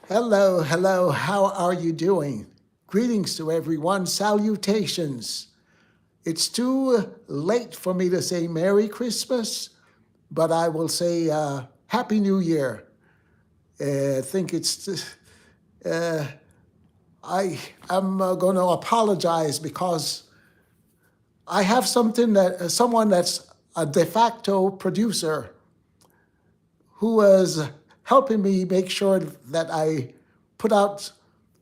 Hello, hello, how are you doing? Greetings to everyone, salutations. It's too late for me to say Merry Christmas, but I will say Happy New Year. I think I'm going to apologize because I have someone that's a de facto producer who was helping me make sure that I put out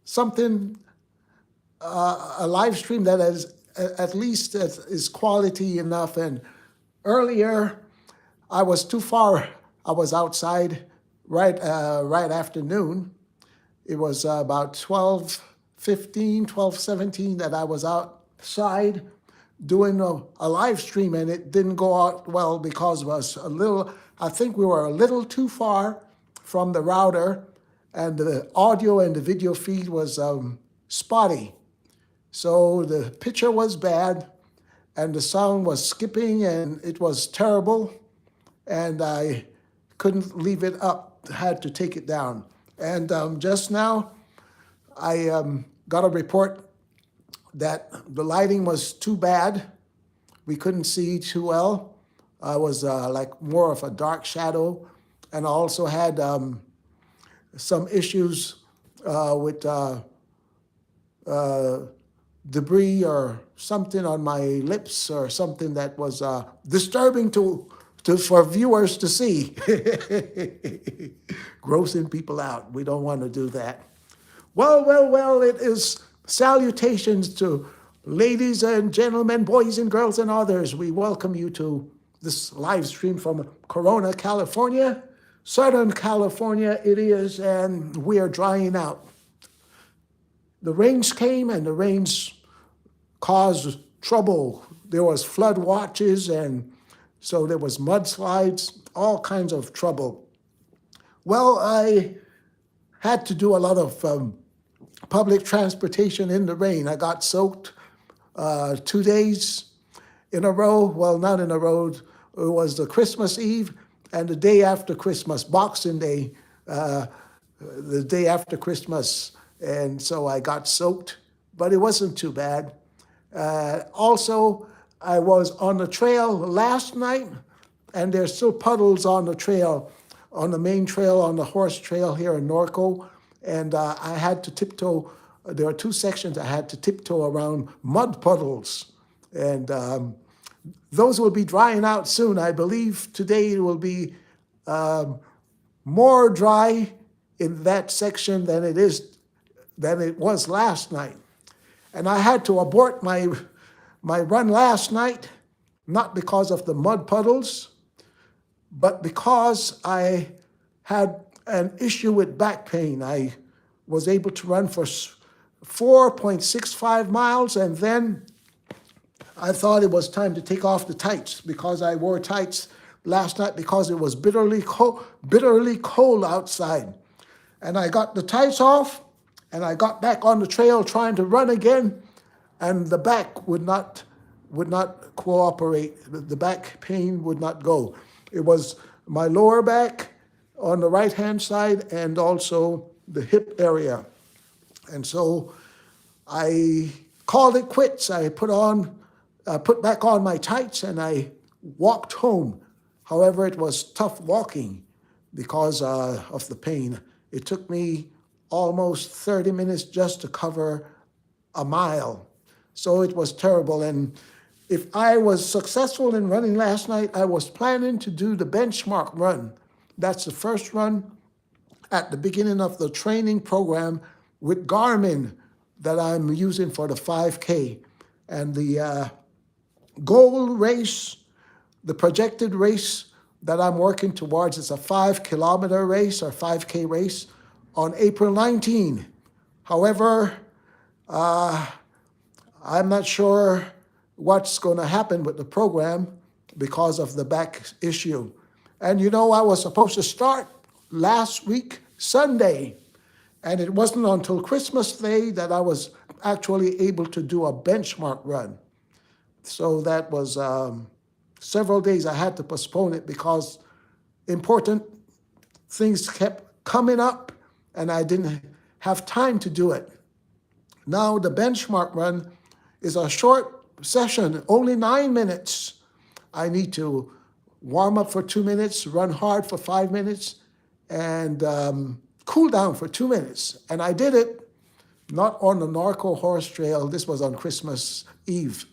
something, a live stream that is at least is quality enough. And earlier, I was too far. I was outside right afternoon. It was about 12:15, 12:17 that I was outside doing a live stream, and it didn't go out well because it was I think we were a little too far from the router, and the audio and the video feed was spotty. So the picture was bad, and the sound was skipping, and it was terrible, and I couldn't leave it up, had to take it down. And just now, I got a report that the lighting was too bad. We couldn't see too well. I was like more of a dark shadow, and I also had some issues with debris or something on my lips or something that was disturbing for viewers to see. Grossing people out. We don't want to do that. Well, it is salutations to ladies and gentlemen, boys and girls and others. We welcome you to this live stream from Corona, California. Southern California it is, and we are drying out. The rains came, and the rains caused trouble. There was flood watches, and so there was mudslides, all kinds of trouble. Well, I had to do a lot of public transportation in the rain. I got soaked 2 days in a row. Well, not in a row. It was the Christmas Eve and the day after Christmas, Boxing Day, the day after Christmas. And so I got soaked, but it wasn't too bad. Also, I was on the trail last night, and there's still puddles on the trail, on the main trail, on the horse trail here in Norco. And I had to tiptoe. There are two sections I had to tiptoe around mud puddles. And those will be drying out soon. I believe today it will be more dry in that section than it was last night. And I had to abort my run last night, not because of the mud puddles, but because I had an issue with back pain. I was able to run for 4.65 miles, and then I thought it was time to take off the tights because I wore tights last night because it was bitterly cold outside. And I got the tights off, and I got back on the trail trying to run again, and the back would not cooperate. The back pain would not go. It was my lower back on the right-hand side and also the hip area. And so I called it quits. I put back on my tights, and I walked home. However, it was tough walking because of the pain. It took me almost 30 minutes just to cover a mile. So it was terrible. And if I was successful in running last night, I was planning to do the benchmark run. That's the first run at the beginning of the training program with Garmin that I'm using for the 5K. And the goal race, the projected race that I'm working towards is a 5-kilometer race or 5K race on April 19. However, I'm not sure what's going to happen with the program because of the back issue. And I was supposed to start last week, Sunday, and it wasn't until Christmas Day that I was actually able to do a benchmark run. So that was several days I had to postpone it because important things kept coming up, and I didn't have time to do it. Now the benchmark run is a short session, only 9 minutes. I need to warm up for 2 minutes, run hard for 5 minutes, and cool down for 2 minutes. And I did it not on the Norco Horse Trail. This was on Christmas Eve,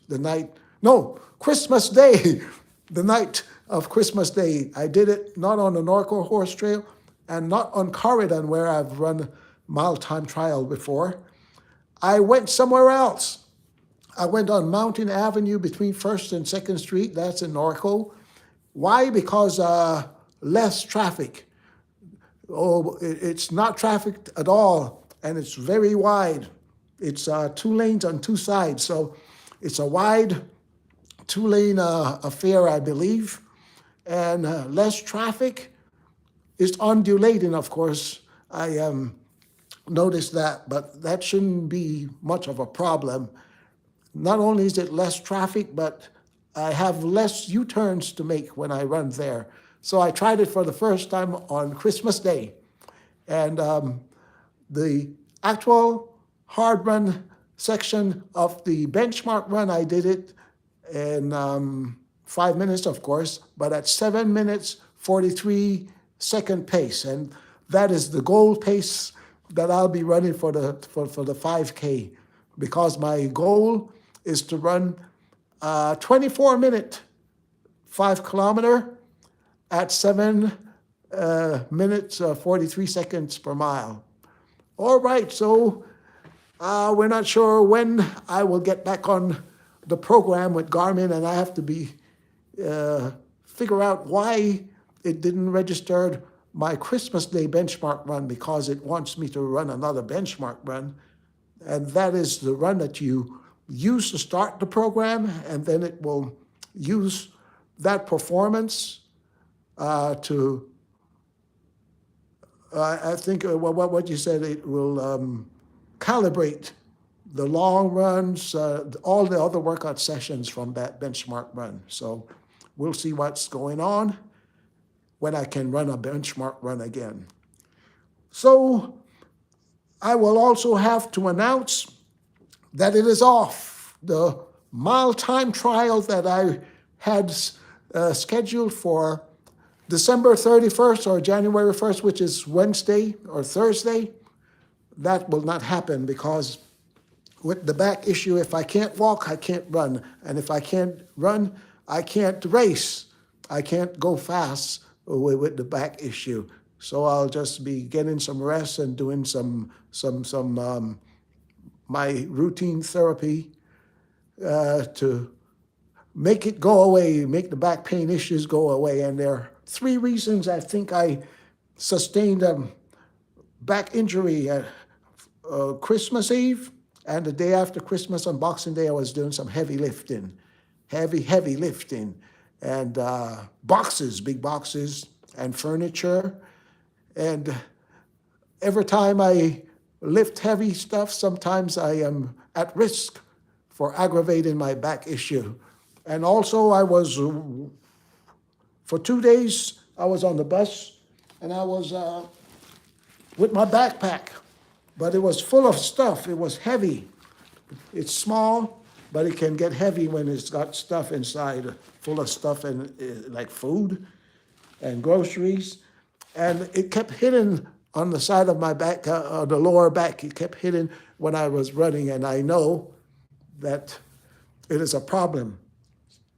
Christmas Day, the night of Christmas Day. I did it not on the Norco Horse Trail and not on Corridon, where I've run mile time trial before. I went somewhere else. I went on Mountain Avenue between 1st and 2nd Street. That's in Norco. Why? Because less traffic. Oh, it's not trafficked at all, and it's very wide. It's 2 lanes on 2 sides, so it's a wide 2-lane affair, I believe, and less traffic. It's undulating, of course. I noticed that, but that shouldn't be much of a problem. Not only is it less traffic, but I have less U-turns to make when I run there. So I tried it for the first time on Christmas Day. And the actual hard run section of the benchmark run, I did it in 5 minutes, of course, but at 7 minutes, 43 second pace. And that is the goal pace that I'll be running for the 5K, because my goal is to run 24-minute 5 kilometer at 7 minutes 43 seconds per mile. All right, so we're not sure when I will get back on the program with Garmin, and I have to figure out why it didn't register my Christmas Day benchmark run, because it wants me to run another benchmark run, and that is the run that you use to start the program, and then it will use that performance to, I think what you said, it will calibrate the long runs, all the other workout sessions from that benchmark run. So we'll see what's going on when I can run a benchmark run again. So I will also have to announce that it is off. The mile time trial that I had scheduled for December 31st or January 1st, which is Wednesday or Thursday, that will not happen, because with the back issue, if I can't walk, I can't run. And if I can't run, I can't race. I can't go fast with the back issue. So I'll just be getting some rest and doing some my routine therapy to make it go away, make the back pain issues go away. And there are 3 reasons I think I sustained a back injury at Christmas Eve, and the day after Christmas on Boxing Day, I was doing some heavy lifting, heavy lifting, and boxes, big boxes, and furniture. And every time I lift heavy stuff, sometimes I am at risk for aggravating my back issue. And also I was, for 2 days, I was on the bus, and I was with my backpack, but it was full of stuff. It was heavy. It's small, but it can get heavy when it's got stuff inside, full of stuff, and like food and groceries. And it kept hitting on the side of my back, the lower back. It kept hitting when I was running, and I know that it is a problem.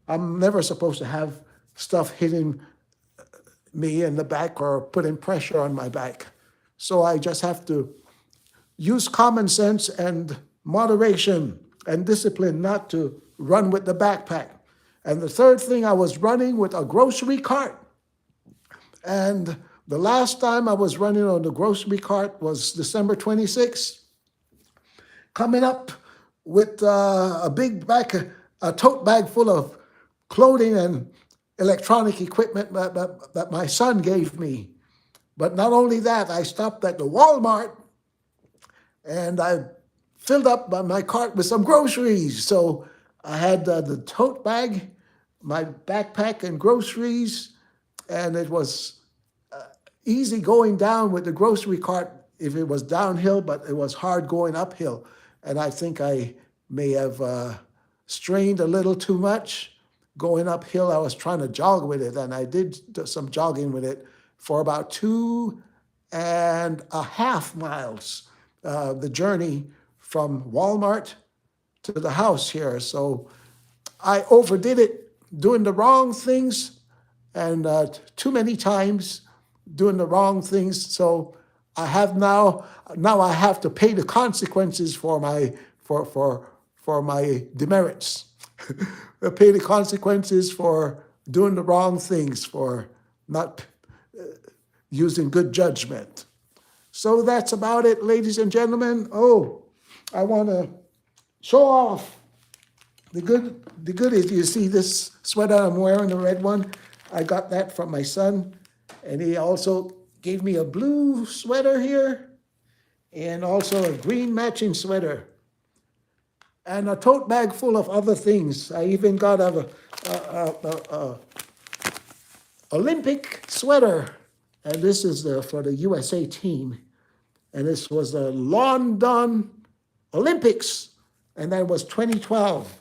I'm never supposed to have stuff hitting me in the back or putting pressure on my back. So I just have to use common sense and moderation and discipline not to run with the backpack. And the third thing, I was running with a grocery cart. And the last time I was running on the grocery cart was December 26th, coming up with a big bag, a tote bag full of clothing and electronic equipment that my son gave me. But not only that, I stopped at the Walmart and I filled up my cart with some groceries. So I had the tote bag, my backpack, and groceries, and it was easy going down with the grocery cart if it was downhill, but it was hard going uphill. And I think I may have strained a little too much going uphill. I was trying to jog with it, and I did some jogging with it for about 2.5 miles, the journey from Walmart to the house here. So I overdid it, doing the wrong things, and too many times doing the wrong things. So I have now I have to pay the consequences for my demerits. I pay the consequences for doing the wrong things, for not using good judgment. So that's about it, ladies and gentlemen. Oh, I want to show off the goodies. You see this sweater I'm wearing, the red one? I got that from my son, and he also gave me a blue sweater here, and also a green matching sweater, and a tote bag full of other things. I even got a Olympic sweater, and this is for the USA team, and this was the London Olympics, and that was 2012.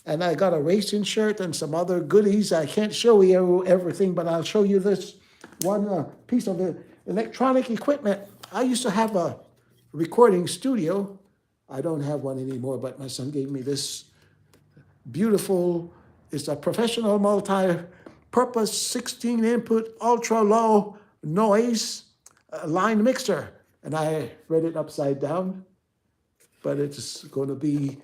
And I got a racing shirt and some other goodies. I can't show you everything, but I'll show you this one piece of electronic equipment. I used to have a recording studio. I don't have one anymore, but my son gave me this beautiful, it's a professional multi-purpose 16 input, ultra low noise line mixer. And I read it upside down, but it's going to be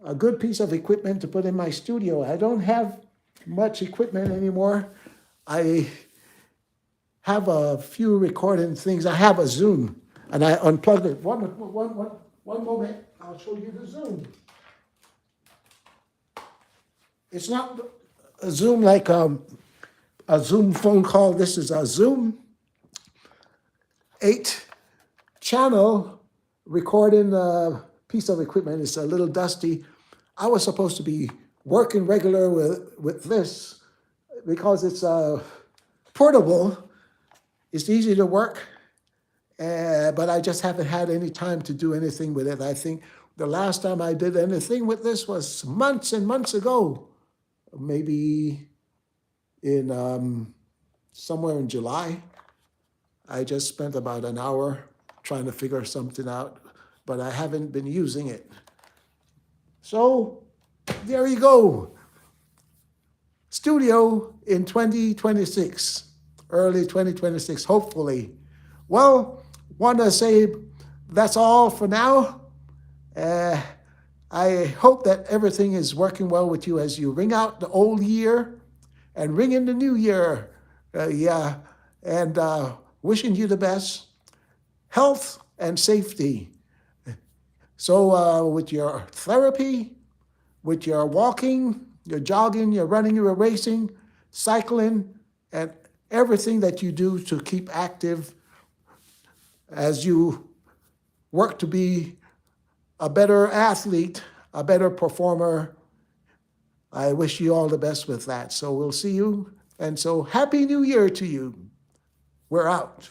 a good piece of equipment to put in my studio. I don't have much equipment anymore. I have a few recording things. I have a Zoom, and I unplugged it. One moment, I'll show you the Zoom. It's not a Zoom like a Zoom phone call. This is a Zoom 8-channel recording piece of equipment. It's a little dusty. I was supposed to be working regular with this because it's portable. It's easy to work, but I just haven't had any time to do anything with it. I think the last time I did anything with this was months and months ago, maybe in somewhere in July. I just spent about an hour trying to figure something out, but I haven't been using it. So there you go. Studio in 2026, early 2026, hopefully. Well, want to say that's all for now. I hope that everything is working well with you as you ring out the old year and ring in the new year. And wishing you the best health and safety. So with your therapy, with your walking, your jogging, your running, your racing, cycling, and everything that you do to keep active as you work to be a better athlete, a better performer, I wish you all the best with that. So we'll see you. And so Happy New Year to you. We're out.